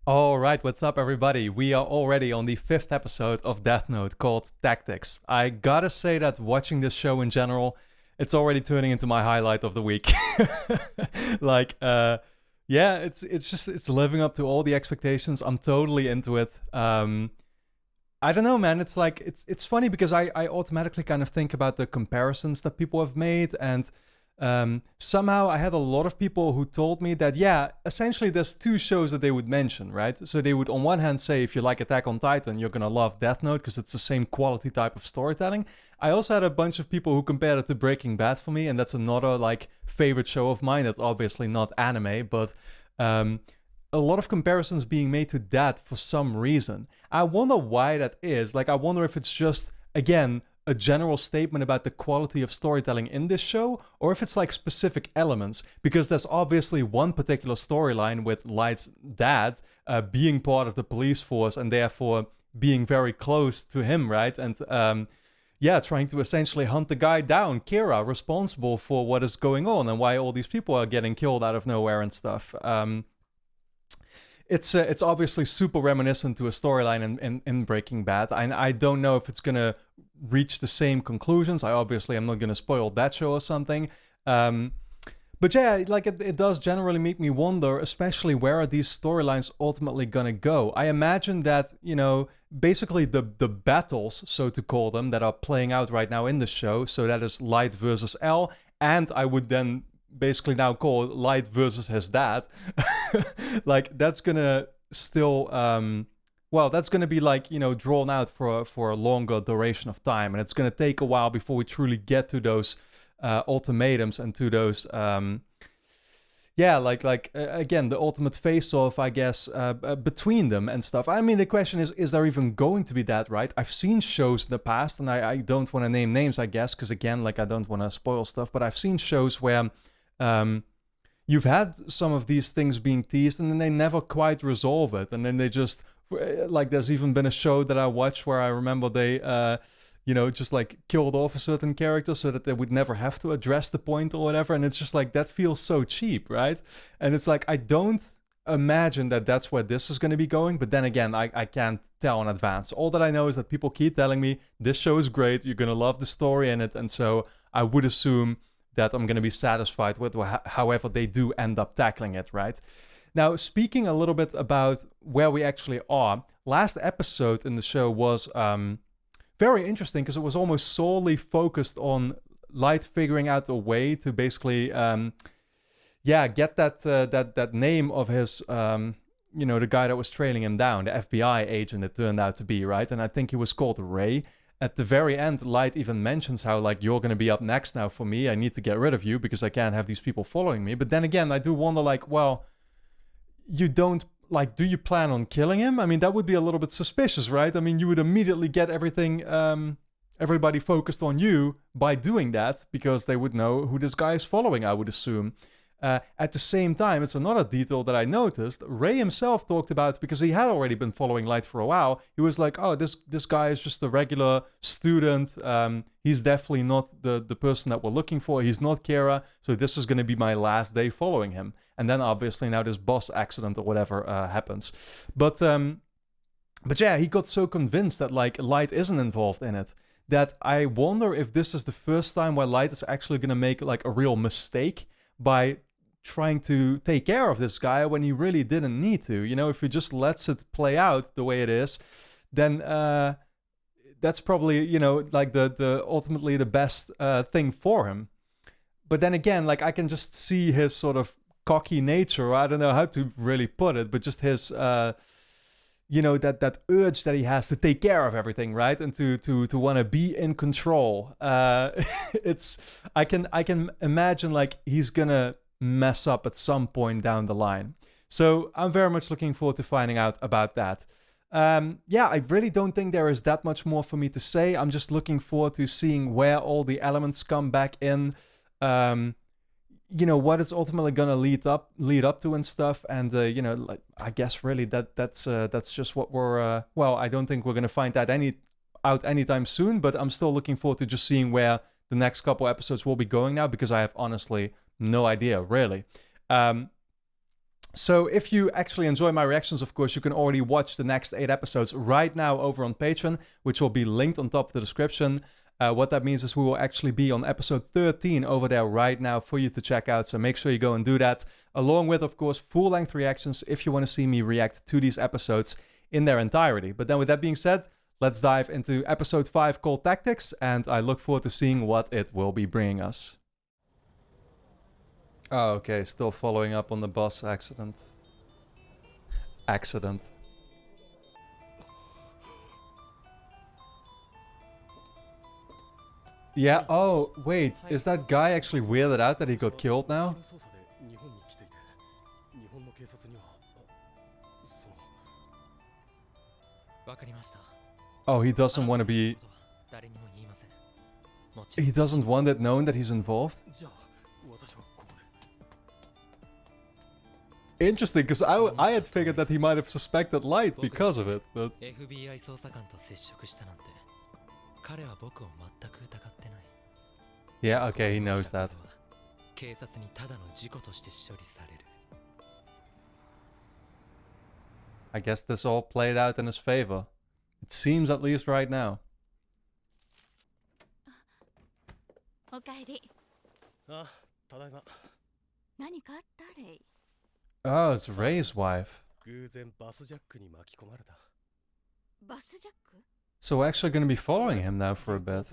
All right, what's up, everybody? We are already on the fifth episode of Death Note called Tactics. I gotta say that watching this show in general, it's already turning into my highlight of the week. like, yeah, it's living up to all the expectations. I'm totally into it. I don't know, man. It's like it's funny because I automatically kind of think about the comparisons that people have made, and somehow I had a lot of people who told me that, yeah, essentially there's two shows that they would mention, right? So they would on one hand say, if you like Attack on Titan, you're gonna love Death Note because it's the same quality type of storytelling. I also had a bunch of people who compared it to Breaking Bad for me, and that's another like favorite show of mine. That's obviously not anime, but um, a lot of comparisons being made to that for some reason. I wonder why that is. Like, I wonder if it's just, again, a general statement about the quality of storytelling in this show, or if it's like specific elements, because there's obviously one particular storyline with Light's dad being part of the police force and therefore being very close to him, right? And yeah, trying to essentially hunt the guy down, Kira, responsible for what is going on and why all these people are getting killed out of nowhere and stuff. It's obviously super reminiscent to a storyline in Breaking Bad. I don't know if it's gonna reach the same conclusions. I obviously am not gonna spoil that show or something. But yeah, like it does generally make me wonder, especially where are these storylines ultimately gonna go. I imagine that, basically the battles, so to call them, that are playing out right now in the show. So that is Light versus L, and I would then basically now call Light versus his dad. Like that's gonna still that's gonna be like, drawn out for a longer duration of time, and it's gonna take a while before we truly get to those ultimatums and to those again, the ultimate face-off, I guess, between them and stuff. I mean, the question is there even going to be that, right? I've seen shows in the past, and I don't want to name names, I guess, because again, like, I don't want to spoil stuff, but I've seen shows where you've had some of these things being teased and then they never quite resolve it, and then they just, like, there's even been a show that I watched where I remember they just like killed off a certain character so that they would never have to address the point or whatever, and it's just like, that feels so cheap, right? And it's like, I don't imagine that that's where this is going to be going, but then again, I can't tell in advance. All that I know is that people keep telling me this show is great, you're going to love the story in it, and so I would assume that I'm going to be satisfied with however they do end up tackling it, right? Now, speaking a little bit about where we actually are, last episode in the show was very interesting because it was almost solely focused on Light figuring out a way to basically, get that name of his, the guy that was trailing him down, the FBI agent it turned out to be, right? And I think he was called Ray. At the very end, Light even mentions how, like, you're going to be up next now for me. I need to get rid of you because I can't have these people following me. But then again, I do wonder, like, well, you don't, like, do you plan on killing him? I mean, that would be a little bit suspicious, right? I mean, you would immediately get everybody focused on you by doing that because they would know who this guy is following, I would assume. At the same time, it's another detail that I noticed. Ray himself talked about, because he had already been following Light for a while, he was like, oh, this guy is just a regular student. He's definitely not the person that we're looking for. He's not Kira, so this is going to be my last day following him. And then obviously now this bus accident or whatever happens. But yeah, he got so convinced that, like, Light isn't involved in it, that I wonder if this is the first time where Light is actually going to make, like, a real mistake by trying to take care of this guy when he really didn't need to. If he just lets it play out the way it is, then that's probably, like the ultimately the best thing for him. But then again, like, I can just see his sort of cocky nature, I don't know how to really put it, but just his that urge that he has to take care of everything, right? And to want to be in control. It's I can imagine, like, he's gonna mess up at some point down the line. So I'm very much looking forward to finding out about that. I really don't think there is that much more for me to say. I'm just looking forward to seeing where all the elements come back in. What it's ultimately gonna lead up to and stuff, and like, I guess really that's just what we're I don't think we're gonna find that out anytime soon, but I'm still looking forward to just seeing where the next couple episodes will be going now, because I have honestly no idea, really. So if you actually enjoy my reactions, of course, you can already watch the next 8 episodes right now over on Patreon, which will be linked on top of the description. What that means is we will actually be on episode 13 over there right now for you to check out. So make sure you go and do that, along with, of course, full-length reactions if you want to see me react to these episodes in their entirety. But then with that being said, let's dive into episode 5 called Tactics, and I look forward to seeing what it will be bringing us. Oh, okay, still following up on the bus accident. Yeah, oh, wait, is that guy actually weirded out that he got killed now? Oh, he doesn't want to be... He doesn't want it known that he's involved? Interesting, because I had figured that he might have suspected Light because of it, but... Yeah, okay, he knows that. I guess this all played out in his favor. It seems at least right now. Oh, it's Ray's wife. So we're actually going to be following him now for a bit.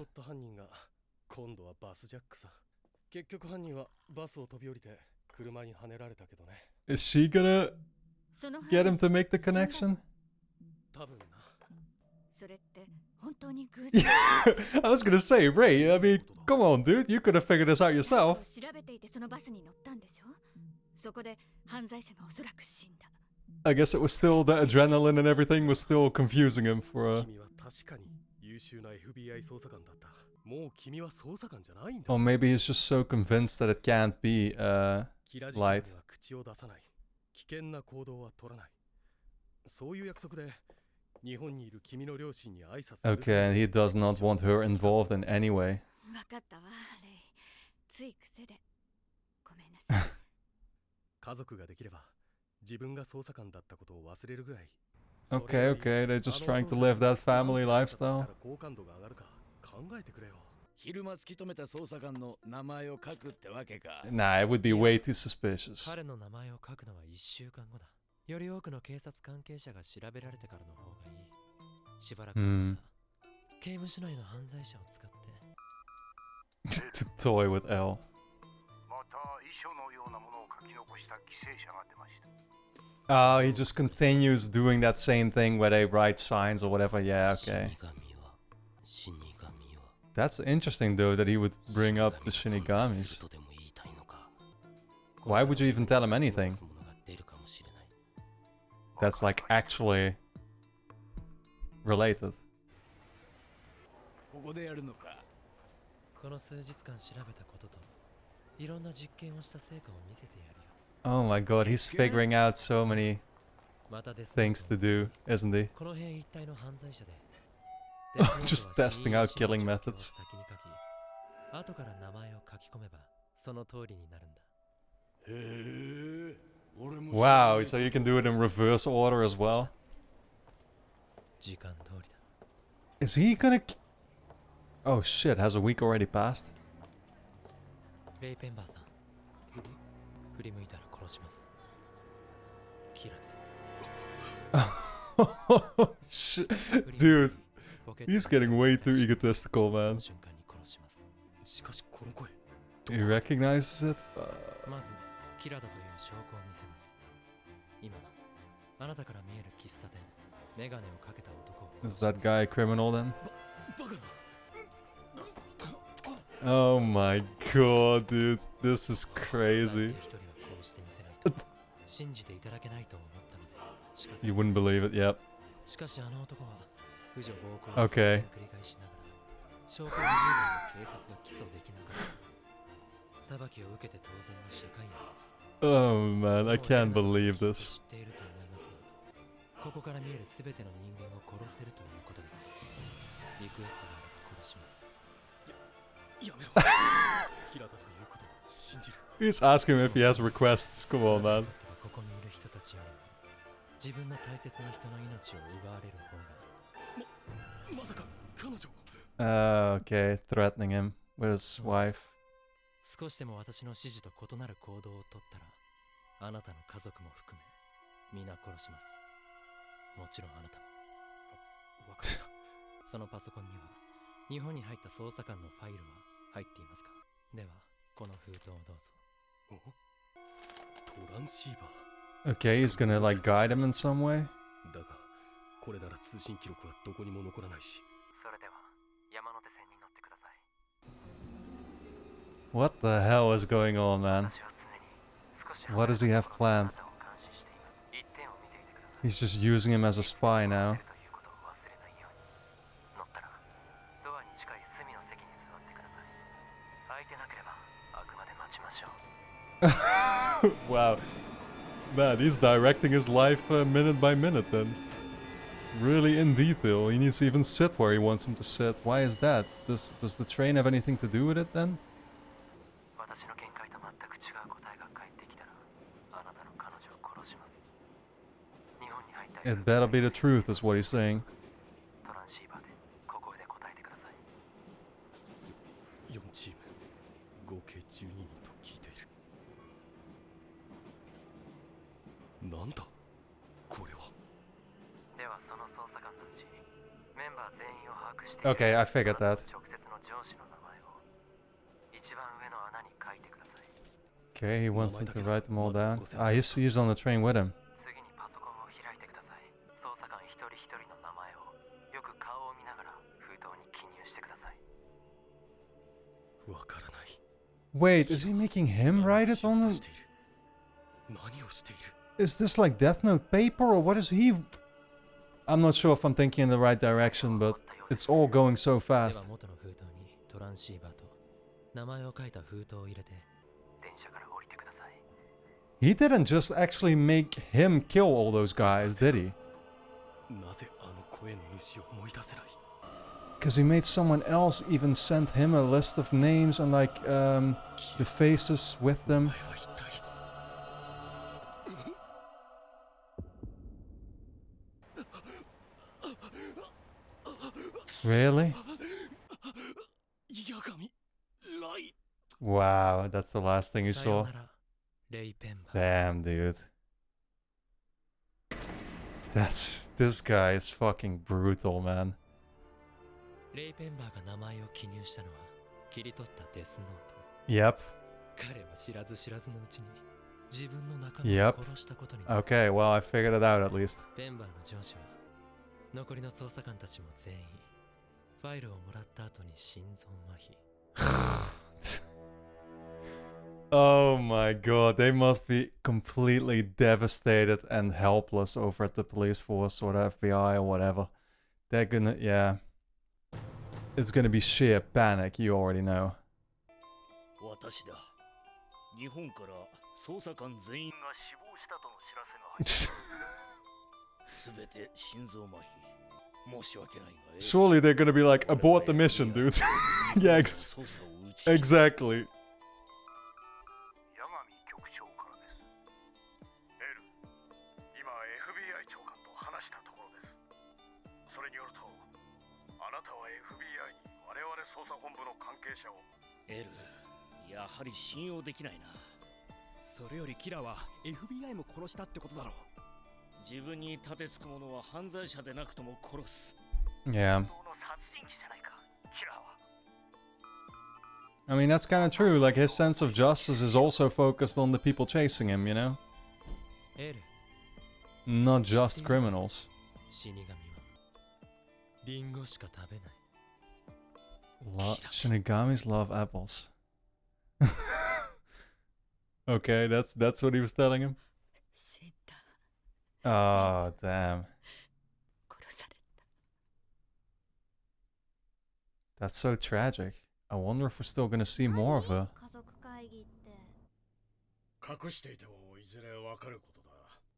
Is she gonna get him to make the connection? I was gonna say, Ray, I mean, come on, dude, you could have figured this out yourself. I guess it was still the adrenaline and everything was still confusing him for Or maybe he's just so convinced that it can't be Light. Okay, and he does not want her involved in any way. Okay, they're just trying to live that family lifestyle. Nah, it would be way too suspicious. To toy with L. Oh, he just continues doing that same thing where they write signs or whatever. Yeah, okay. That's interesting though, that he would bring up the Shinigamis. Why would you even tell him anything? That's like actually related. Oh my god, he's figuring out so many things to do, isn't he? Just testing out killing methods. Wow, so you can do it in reverse order as well? Is he gonna... Oh shit, has a week already passed? Oh shit, dude. He's getting way too egotistical, man. He recognizes it? Is that guy a criminal then? Oh my god, dude. This is crazy. You wouldn't believe it, yep. Okay. Oh man, I can't believe this. He's asking him if he has requests. Come on, man. 自分の大切な人の命を奪われる方が。まさか彼女。Okay, threatening him with his wife. 少しでも私の指示と異なる行動をとったら、あなたの家族も含め皆殺します。もちろんあなたも。わかった。そのパソコンには日本に入った捜査官のファイルは入っていますか？ではこの封筒をどうぞ。トランシーバー。 Okay, he's gonna like guide him in some way. だがこれなら通信記録はどこにも残らないし。それでは山手線に乗ってください。 What the hell is going on, man? What does he have planned? He's just using him as a spy now. Wow. Man, he's directing his life minute by minute then. Really in detail. He needs to even sit where he wants him to sit. Why is that? Does the train have anything to do with it then? It better be the truth, is what he's saying. 4チーム合計12人と聞いている。なんだこれは。ではその捜査官のうちメンバー全員を把握している Okay, I figured that. 直接の上司の名前を一番上の穴に書いてください。 Okay, he wants them to write them all down. Ah, he's on the train with him. 次にパソコンを開いてください。捜査官一人一人の名前をよく顔を見ながら封筒に記入してください。わからない。 Wait, is he making him write it on the... 何をしている。 Is this like Death Note paper or what is he... I'm not sure if I'm thinking in the right direction, but it's all going so で fast. は元の封筒にトランシーバーと名前を書いた封筒を入れて電車から降りてください。 He didn't just actually make him kill all those guys, did he? なぜあの声の主を思い出せない。 Because he made someone else even send him a list of names and like the faces with them. お前は一体。 Really? ヤガミライ。 Wow, that's the last thing you さよ saw. ならレイ・ペンバー。 Damn, dude. This guy is fucking brutal, man. レイ・ペンバーが名前を記入したのは切り取ったデスノート。 Yep. 彼は知らず知らずのうちに自分の仲間を殺したことになる。 Okay, well, I figured it out at least. ペンバーの上司は残りの捜査官たちも全員ファイルをもらった後に心臓麻痺。 Oh my god, they must be completely devastated and helpless over at the police force or the FBI or whatever. They're gonna, yeah. It's gonna be sheer panic, you already know. 私だ。日本から捜査官全員が死亡したとの知らせが入った。すべて心臓麻痺。申し訳ないが。Surely they're gonna be like, abort the mission, dude. Yeah, exactly. 山見局長からです。L、今 FBI 長官と話したところです。それによると、あなたは FBI に我々捜査本部の関係者を。L、やはり信用できないな。それよりキラは FBI も殺したってことだろう。自分に立てつく者は犯罪者でなくとも殺す。 Yeah. 殺人鬼じゃないか、キラは。 I mean, that's kind of true. Like, his sense of justice is also focused on the people chasing him, you know? エル、 Not just criminals. 死神はリンゴしか食べない。 Shinigamis love apples. Okay, that's what he was telling him. Oh, damn. That's so tragic. I wonder if we're still gonna see more of her. 隠していてもいずれわかることだ。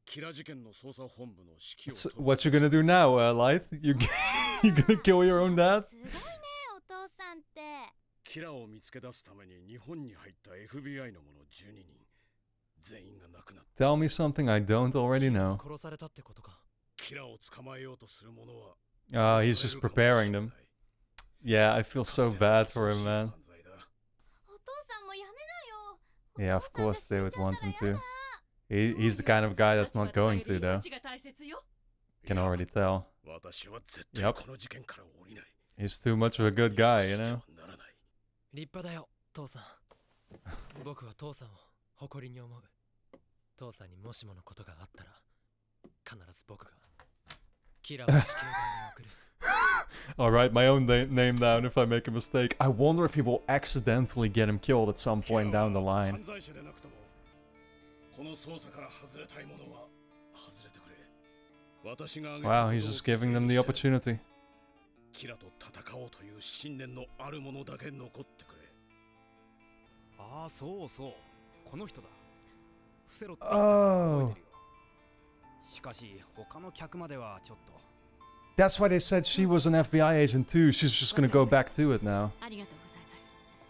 キラ事件の捜査本部の指揮 So を。 what you gonna do now, Light? You gonna kill your own dad? キラを見つけ出すために日本に入った FBI の者12人全員が亡くなった。 Tell me something I don't already know. 殺されたってことか。キラを捕まえようとする者は Oh, he's just preparing them. Yeah, I feel so bad for him, man. お父さんもやめなよ。 Yeah, of course they would want him to. He's the kind of guy that's not going to, though. Can already tell. 私は絶対 Yep. この事件から降りない。 He's too much of a good guy, you know? ならない。立派だよ、父さん。僕は父さんを誇りに思う。父さんにもしものことがあったら、必ず僕がキラを死刑台に送る。Alright, my own name down if I make a mistake. I wonder if he will accidentally get him killed at some point down the line. 犯罪者でなくともこの捜査から外れたい者は外れてくれ。私が Wow, he's just giving them the opportunity. キラと戦おうという信念のある者だけ残ってくれ。ああ、そうそう。この人だ。伏せろって言ったの覚えてるよ。しかし、他の客まではちょっと。 That's why they said she was an FBI agent too. She's just gonna go back to it now. ありがとう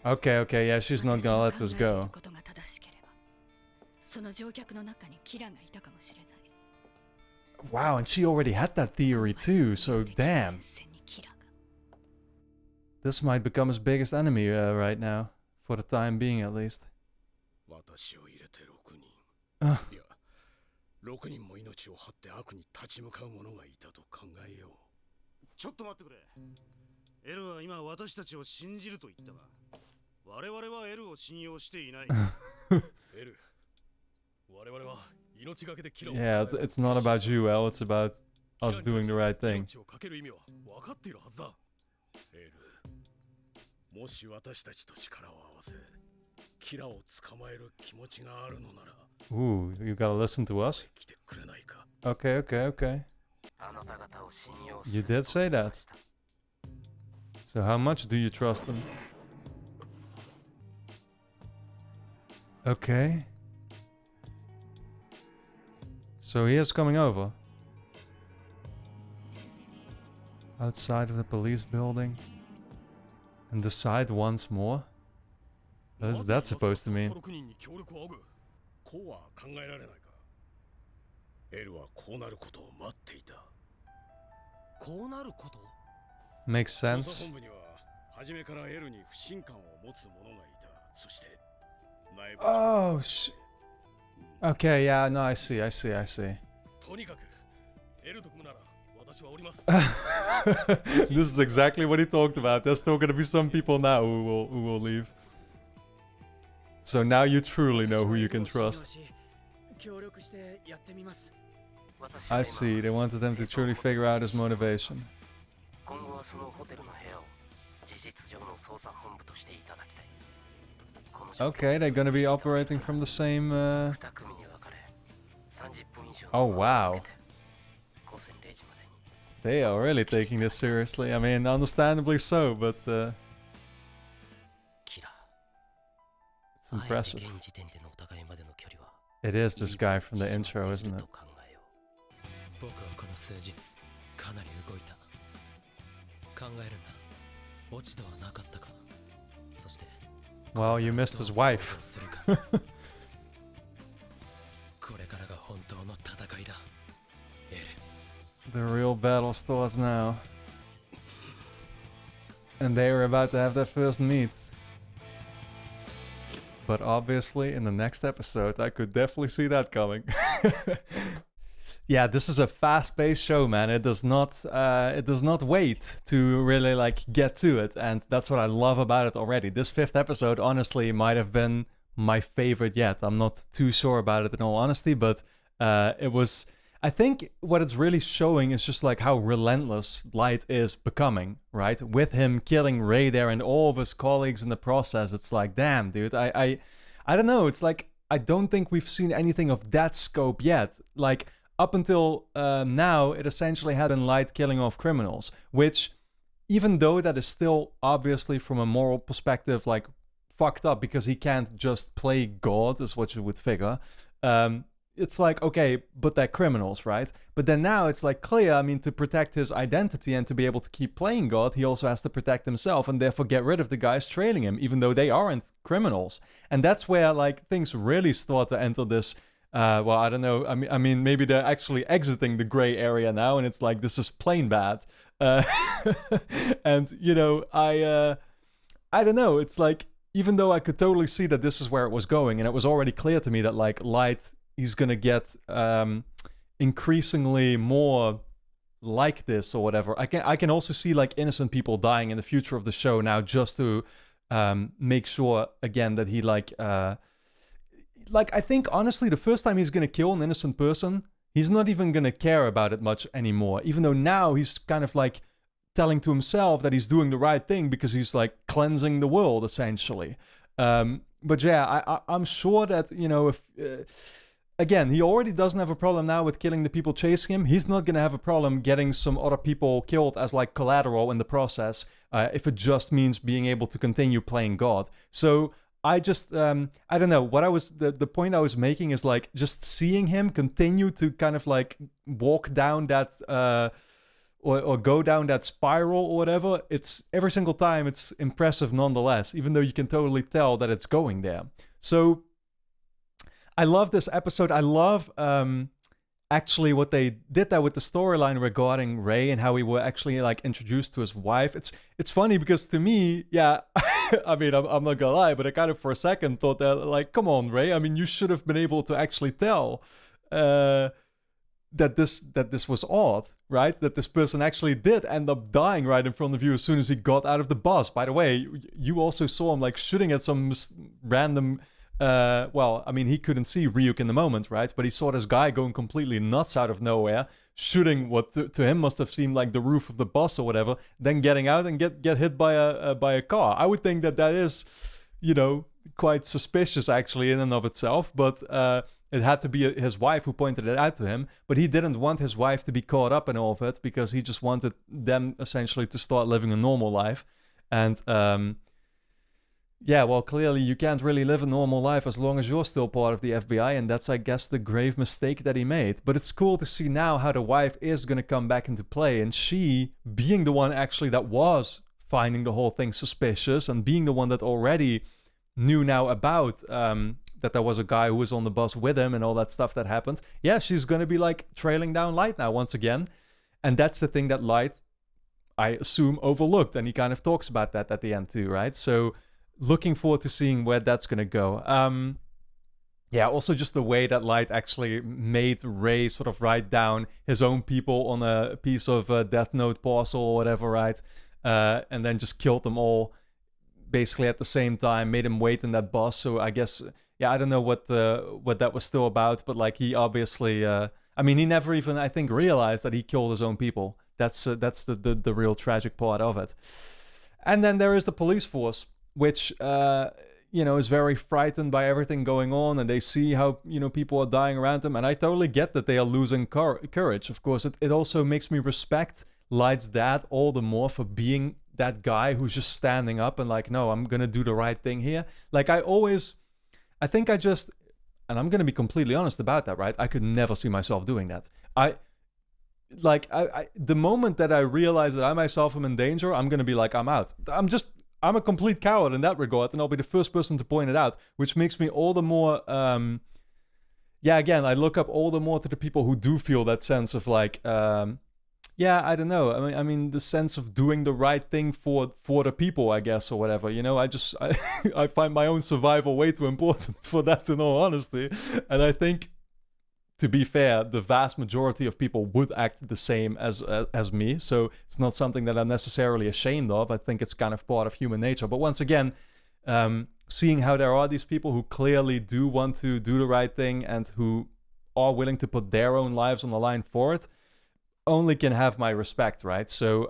ございます。 Okay, okay, yeah, she's not gonna let this go. ことが正しければ、その乗客の中にキラがいたかもしれない。 Wow, and she already had that theory too, so damn. This might become his biggest enemy right now. For the time being, at least. 私を入れて6人。 Ugh. いや、6人も命を張って悪に立ち向かう者がいたと考えよう。ちょっと待ってくれ。エルは今私たちを信じると言ったが、我々はエルを信用していない。エル、我々は命がけでキラを Yeah, it's not about you, El. It's about us doing the right thing. 命をかける意味は分かっているはずだ。エル、もし私たちと力を合わせ、キラを捕まえる気持ちがあるのなら、 Ooh, you gotta listen to us? 来てくれないか。 Okay, okay, okay. You did say that. So how much do you trust him? Okay. So he is coming over. Outside of the police building. And decide once more? What is that supposed to mean? こうは考えられないか。エルはこうなることを待っていた。こうなること？ Makes 捜査 sense. 本部には初めからエルに不信感を持つ者がいた。そして内部 Oh, Okay, yeah, no, I see. とにかくエルと組むなら私はおります。 This is exactly what he talked about. There's still gonna be some people now who will leave. So now you truly know who you can trust. 協力してやってみます。 I see. They wanted them to truly figure out his motivation. 今後はそのホテルの部屋を事実上の捜査本部としていただきたい。 Okay, they're gonna be operating from the same. 2組に分かれ30分以上 Oh wow, 午前0時までに they are really taking this seriously. I mean, understandably so, but キラ it's impressive. あえて現時点でのお互いまでの距離は It is this guy from the intro, いい isn't と it? 考えよう。僕はこの数日かなり動いた。考えるんだ。落ち度はなかったか。そして Well, you missed his wife. するかこれからが本当の戦いだ。エル。 The real battle starts now. And they are about to have their first meet. But obviously, in the next episode, I could definitely see that coming. Yeah, this is a fast-paced show, man. It does not wait to really like get to it, and that's what I love about it already. This 5th episode, honestly, might have been my favorite yet. I'm not too sure about it in all honesty, but it was. I think what it's really showing is just like how relentless Light is becoming, right? With him killing Ray there and all of his colleagues in the process, it's like, damn, dude. I don't know. It's like I don't think we've seen anything of that scope yet. Like. Up until now, it essentially had been Light killing off criminals, which, even though that is still obviously from a moral perspective, like, fucked up because he can't just play God, is what you would figure. it's like, okay, but they're criminals, right? But then now it's like clear, I mean, to protect his identity and to be able to keep playing God, he also has to protect himself and therefore get rid of the guys trailing him, even though they aren't criminals. And that's where like things really start to enter this, well, I don't know. I mean, maybe they're actually exiting the gray area now, and it's like, this is plain bad. And, you know, I don't know. It's like, even though I could totally see that this is where it was going, and it was already clear to me that like Light, he's gonna get increasingly more like this or whatever. I can also see like innocent people dying in the future of the show now, just to make sure again that he like I think honestly the first time he's gonna kill an innocent person, he's not even gonna care about it much anymore. Even though now he's kind of like telling to himself that he's doing the right thing because he's like cleansing the world essentially. But yeah, I'm sure that, you know, if again, he already doesn't have a problem now with killing the people chasing him. He's not gonna have a problem getting some other people killed as like collateral in the process, if it just means being able to continue playing God. So I just I don't know what I was the point I was making is like just seeing him continue to kind of like walk down that or go down that spiral or whatever, it's every single time it's impressive nonetheless, even though you can totally tell that it's going there. So I love this episode. I love actually what they did there with the storyline regarding Ray and how we were actually like introduced to his wife. It's funny because to me, yeah, I mean, I'm not gonna lie, but I kind of for a second thought that like, come on, Ray, I mean, you should have been able to actually tell that this was odd, right? That this person actually did end up dying right in front of you as soon as he got out of the bus. By the way, you also saw him like shooting at some random well, I mean, he couldn't see Ryuk in the moment, right? But he saw this guy going completely nuts out of nowhere, shooting what to him must have seemed like the roof of the bus or whatever, then getting out and get hit by a car. I would think that is, you know, quite suspicious actually in and of itself, but it had to be his wife who pointed it out to him, but he didn't want his wife to be caught up in all of it because he just wanted them essentially to start living a normal life. And yeah, well, clearly you can't really live a normal life as long as you're still part of the FBI, and that's, I guess, the grave mistake that he made. But it's cool to see now how the wife is going to come back into play, and she, being the one actually that was finding the whole thing suspicious, and being the one that already knew now about that there was a guy who was on the bus with him and all that stuff that happened. Yeah, she's going to be like trailing down Light now once again. And that's the thing that Light, I assume, overlooked. And he kind of talks about that at the end too, right? So looking forward to seeing where that's going to go. Yeah, also just the way that Light actually made Ray sort of write down his own people on a piece of Death Note parcel or whatever, right? And then just killed them all basically at the same time, made him wait in that bus. So I guess, yeah, I don't know what that was still about, but like he obviously, I mean, he never even, I think, realized that he killed his own people. That's the real tragic part of it. And then there is the police force, which you know, is very frightened by everything going on, and they see how, you know, people are dying around them, and I totally get that they are losing courage. Of course, it also makes me respect Light's dad all the more for being that guy who's just standing up and like, no, I'm gonna do the right thing here. Like I think I just, and I'm gonna be completely honest about that, right? I could never see myself doing that. I the moment that I realize that I myself am in danger, I'm gonna be like, I'm out. I'm a complete coward in that regard, and I'll be the first person to point it out, which makes me all the more, yeah, again, I look up all the more to the people who do feel that sense of like, yeah, I don't know. I mean, the sense of doing the right thing for the people, I guess, or whatever. You know, I find my own survival way too important for that, in all honesty. And I think, to be fair, the vast majority of people would act the same as me. So it's not something that I'm necessarily ashamed of. I think it's kind of part of human nature. But once again, seeing how there are these people who clearly do want to do the right thing and who are willing to put their own lives on the line for it, only can have my respect, right? So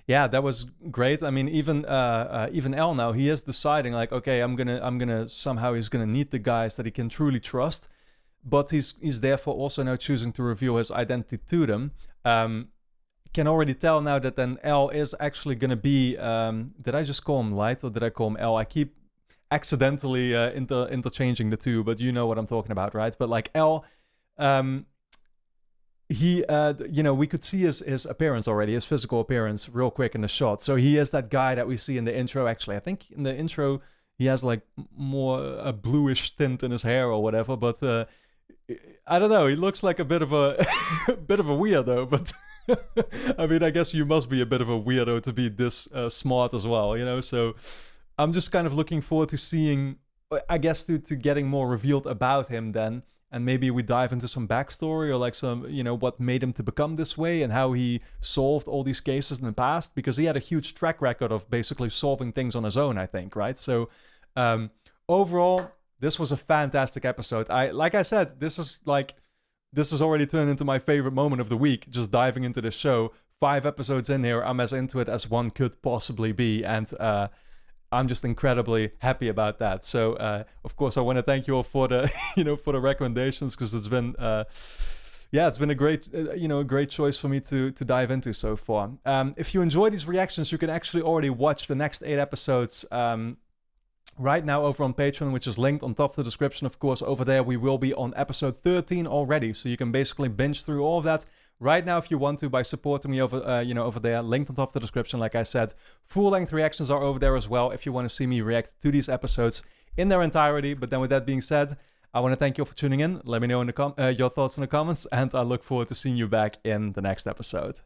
yeah, that was great. I mean, even L now, he is deciding like, okay, I'm gonna somehow he's gonna need the guys that he can truly trust, but he's therefore also now choosing to reveal his identity to them. Can already tell now that then L is actually gonna be did I just call him Light or did I call him L? accidentally interchanging the two, but you know what I'm talking about, right? But like L, he, we could see his appearance already, his physical appearance real quick in the shot. So he is that guy that we see in the intro, actually. I think in the intro, he has like more a bluish tint in his hair or whatever, but I don't know. He looks like a bit of a bit of a weirdo, but I mean, I guess you must be a bit of a weirdo to be this smart as well, So I'm just kind of looking forward to seeing, I guess, to getting more revealed about him then. And maybe we dive into some backstory or like some, what made him to become this way and how he solved all these cases in the past, because he had a huge track record of basically solving things on his own, I think, right? So overall, this was a fantastic episode. Like I said, this is already turned into my favorite moment of the week, just diving into the show. 5 episodes in here, I'm as into it as one could possibly be. And I'm just incredibly happy about that. So, of course, I want to thank you all for the, for the recommendations, because it's been, it's been a great, a great choice for me to dive into so far. If you enjoy these reactions, you can actually already watch the next 8 episodes right now over on Patreon, which is linked on top of the description. Of course, over there we will be on episode 13 already, so you can basically binge through all of that right now if you want to by supporting me over over there, linked on top of the description. Like I said, full-length reactions are over there as well if you want to see me react to these episodes in their entirety. But then with that being said, I want to thank you all for tuning in. Let me know in the your thoughts in the comments, and I look forward to seeing you back in the next episode.